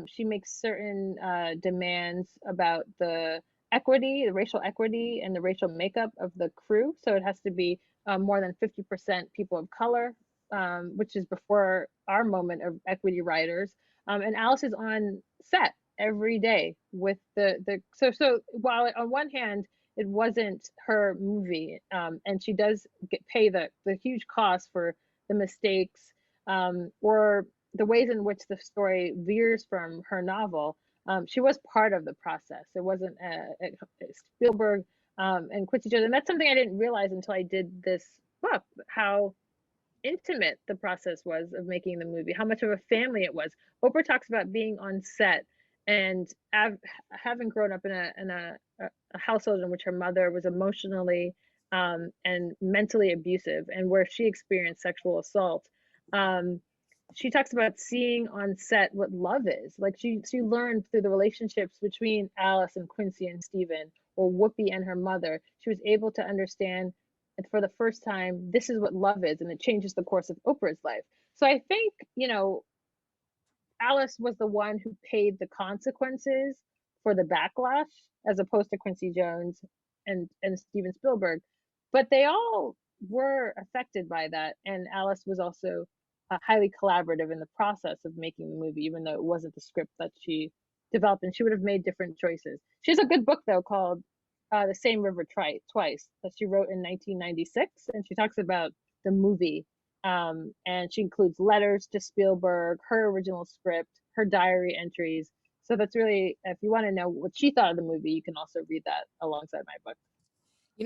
she makes certain demands about the racial equity and the racial makeup of the crew. So it has to be more than 50% people of color, which is before our moment of equity writers. And Alice is on set every day with so while on one hand it wasn't her movie, and she does pay the huge cost for the mistakes, or the ways in which the story veers from her novel. She was part of the process. It wasn't Spielberg and Quincy Jones, and that's something I didn't realize until I did this book, how intimate the process was of making the movie, how much of a family it was. Oprah talks about being on set and having grown up in a household in which her mother was emotionally and mentally abusive, and where she experienced sexual assault. She talks about seeing on set what love is. Like she learned through the relationships between Alice and Quincy and Stephen, or Whoopi and her mother. She was able to understand, and for the first time, this is what love is, and it changes the course of Oprah's life. So I think, Alice was the one who paid the consequences for the backlash, as opposed to Quincy Jones and Steven Spielberg. But they all were affected by that, and Alice was also highly collaborative in the process of making the movie, even though it wasn't the script that she developed, and she would have made different choices. She has a good book though called The Same River Twice, that she wrote in 1996, and she talks about the movie, and she includes letters to Spielberg, her original script, her diary entries. So that's really, if you want to know what she thought of the movie, you can also read that alongside my book.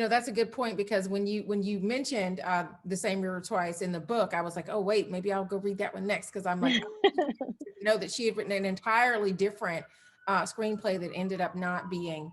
That's a good point, because when you mentioned The Same River Twice in the book, I was like, oh wait, maybe I'll go read that one next, because I'm like, that she had written an entirely different screenplay that ended up not being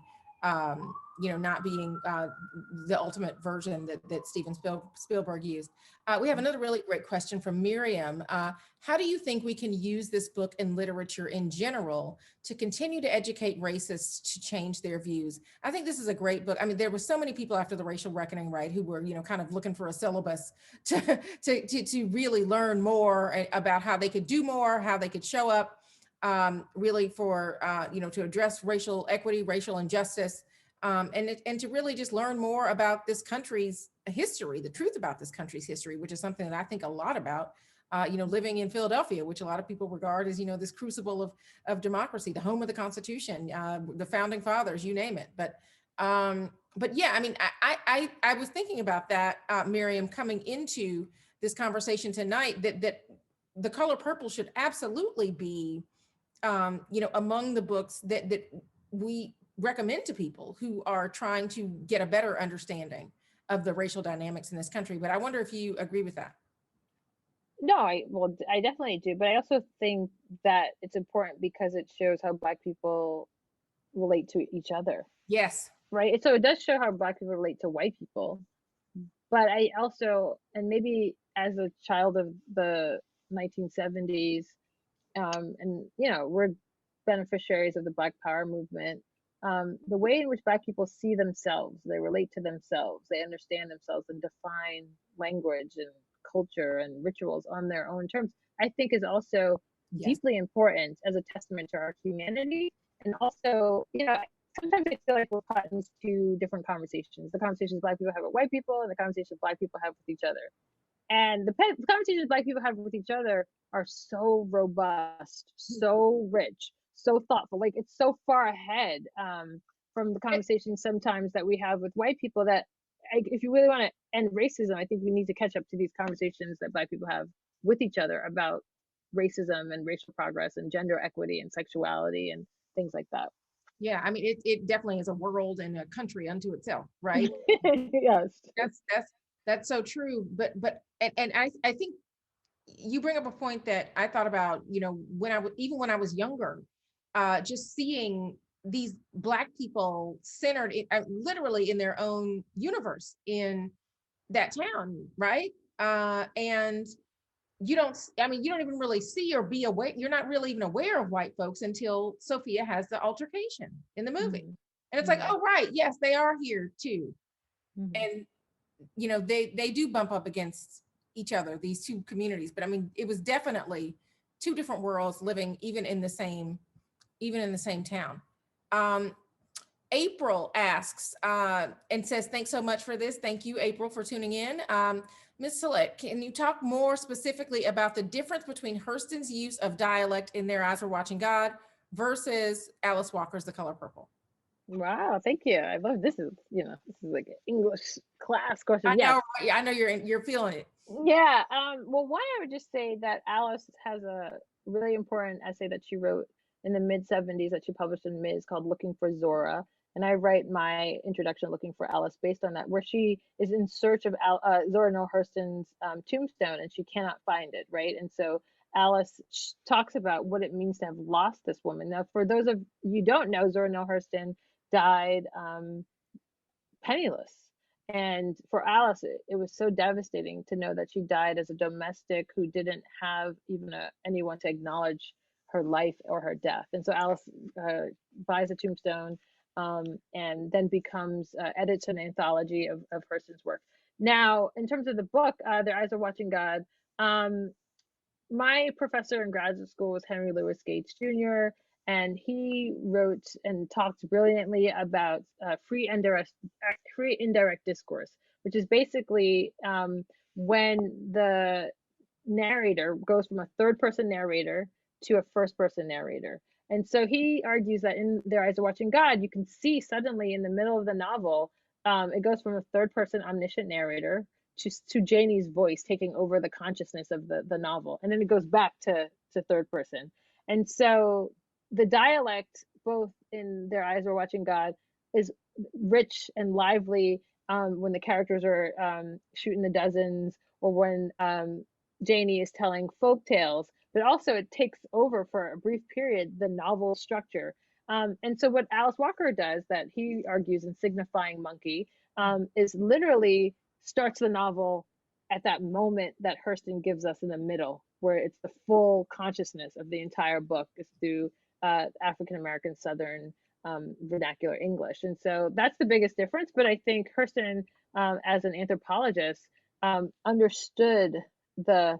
the ultimate version that Steven Spielberg used. We have another really great question from Miriam. How do you think we can use this book in literature in general to continue to educate racists to change their views? I think this is a great book. I mean, there were so many people after the racial reckoning, right, who were, kind of looking for a syllabus to really learn more about how they could do more, how they could show up, really for, to address racial equity, racial injustice, and to really just learn more about this country's history, the truth about this country's history, which is something that I think a lot about, living in Philadelphia, which a lot of people regard as, this crucible of democracy, the home of the Constitution, the founding fathers, you name it. But yeah, I mean, I was thinking about that, Miriam, coming into this conversation tonight, that The Color Purple should absolutely be, among the books that we recommend to people who are trying to get a better understanding of the racial dynamics in this country. But I wonder if you agree with that. No, I definitely do, but I also think that it's important because it shows how Black people relate to each other. Yes. Right. So it does show how Black people relate to white people. But I also, and maybe as a child of the 1970s, and we're beneficiaries of the Black Power movement. The way in which Black people see themselves, they relate to themselves, they understand themselves and define language and culture and rituals on their own terms, I think is also deeply important as a testament to our humanity. And also, sometimes I feel like we're caught in these two different conversations: the conversations Black people have with white people, and the conversations Black people have with each other. And the conversations Black people have with each other are so robust, so rich, so thoughtful. Like, it's so far ahead from the conversations sometimes that we have with white people, that if you really want to end racism, I think we need to catch up to these conversations that Black people have with each other about racism and racial progress and gender equity and sexuality and things like that. Yeah, I mean, it definitely is a world and a country unto itself, right? Yes. That's so true. But I think you bring up a point that I thought about, when I was younger, just seeing these Black people centered literally in their own universe in that town, right? And you don't even really see or be aware. You're not really even aware of white folks until Sophia has the altercation in the movie. Mm-hmm. And it's like, oh, right, yes, they are here too. Mm-hmm. And they do bump up against each other, these two communities. But I mean, it was definitely two different worlds living even in the same town. April asks and says, thanks so much for this. Thank you, April, for tuning in. Ms. Tillet, can you talk more specifically about the difference between Hurston's use of dialect in Their Eyes Were Watching God versus Alice Walker's The Color Purple? Wow, thank you. I love this is, this is like an English class question. I Yes. know, right? I know you're feeling it. Yeah. Well, one, I would just say that Alice has a really important essay that she wrote in the mid 70s that she published in Ms. called Looking for Zora. And I write my introduction, Looking for Alice, based on that, where she is in search of Zora Neale Hurston's tombstone, and she cannot find it, right? And so Alice talks about what it means to have lost this woman. Now, for those of you who don't know, Zora Neale Hurston died penniless. And for Alice, it was so devastating to know that she died as a domestic who didn't have even anyone to acknowledge her life or her death. And so Alice buys a tombstone and then edits an anthology of Hurston's work. Now, in terms of the book, Their Eyes Are Watching God, my professor in graduate school was Henry Louis Gates Jr., and he wrote and talked brilliantly about free indirect discourse, which is basically when the narrator goes from a third-person narrator to a first-person narrator. And so he argues that in Their Eyes Are Watching God, you can see suddenly in the middle of the novel, it goes from a third-person omniscient narrator to Janie's voice taking over the consciousness of the novel. And then it goes back to third person. And so the dialect, both in Their Eyes Were Watching God, is rich and lively when the characters are shooting the dozens, or when Janie is telling folk tales, but also it takes over for a brief period the novel structure. And so what Alice Walker does, that he argues in Signifying Monkey, is literally starts the novel at that moment that Hurston gives us in the middle, where it's the full consciousness of the entire book is through African-American Southern vernacular English. And so that's the biggest difference. But I think Hurston, as an anthropologist, understood the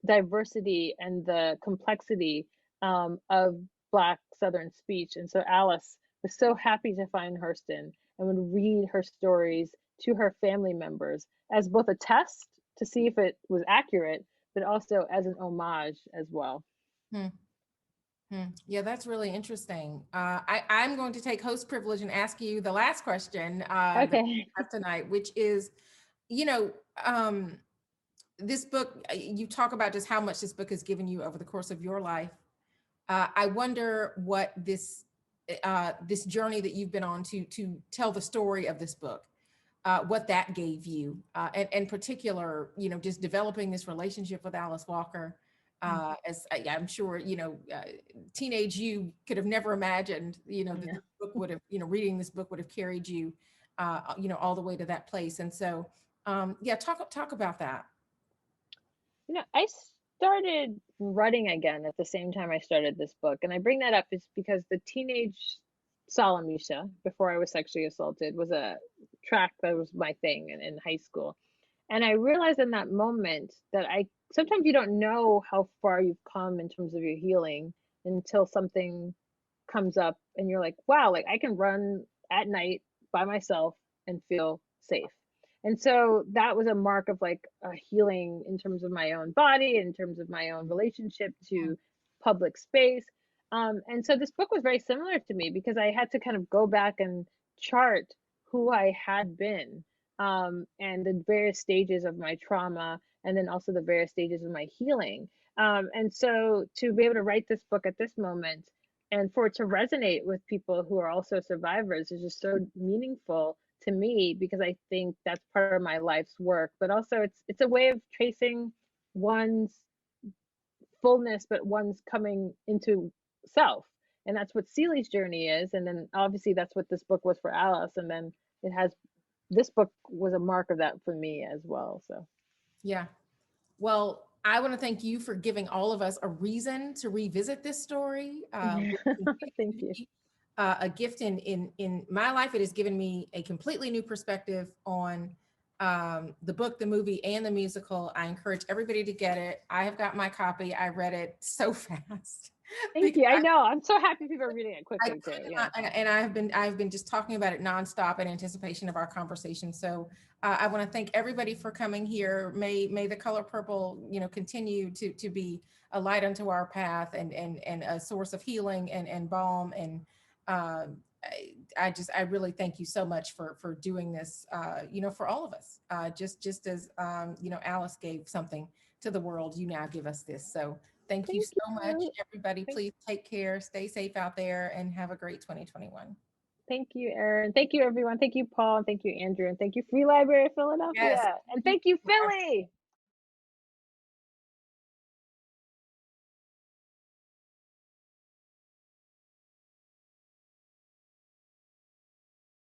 diversity and the complexity of Black Southern speech. And so Alice was so happy to find Hurston and would read her stories to her family members as both a test to see if it was accurate, but also as an homage as well. Yeah, that's really interesting. I'm going to take host privilege and ask you the last question that we have tonight, which is, this book, you talk about just how much this book has given you over the course of your life. I wonder what this journey that you've been on to tell the story of this book, what that gave you, and in particular, just developing this relationship with Alice Walker. As I'm sure, teenage you could have never imagined, that the book would have, reading this book would have carried you, all the way to that place. And so, talk about that. I started running again at the same time I started this book. And I bring that up is because the teenage Salamishah, before I was sexually assaulted, was a track that was my thing in high school. And I realized in that moment that sometimes you don't know how far you've come in terms of your healing until something comes up and you're like, wow, like I can run at night by myself and feel safe. And so that was a mark of like a healing in terms of my own body, in terms of my own relationship to public space. And so this book was very similar to me because I had to kind of go back and chart who I had been, and the various stages of my trauma, and then also the various stages of my healing. And so to be able to write this book at this moment and for it to resonate with people who are also survivors is just so meaningful to me, because I think that's part of my life's work, but also it's a way of tracing one's fullness, but one's coming into self. And that's what Celie's journey is. And then obviously that's what this book was for Alice. And then this book was a mark of that for me as well. So, yeah. Well, I want to thank you for giving all of us a reason to revisit this story. Thank you. A gift in my life. It has given me a completely new perspective on the book, the movie, and the musical. I encourage everybody to get it. I have got my copy. I read it so fast. Thank you. I know. I'm so happy people are reading it I quickly too. could Yeah. not, and I've been just talking about it nonstop in anticipation of our conversation. So I want to thank everybody for coming here. May the color purple, continue to be a light unto our path and a source of healing and balm. And I really thank you so much for doing this, for all of us. Just as Alice gave something to the world, you now give us this. So thank you so much, everybody. Please take care, stay safe out there, and have a great 2021. Thank you, Errin. Thank you, everyone. Thank you, Paul. And thank you, Andrew. And thank you, Free Library of Philadelphia. Yes. And thank you, Philly.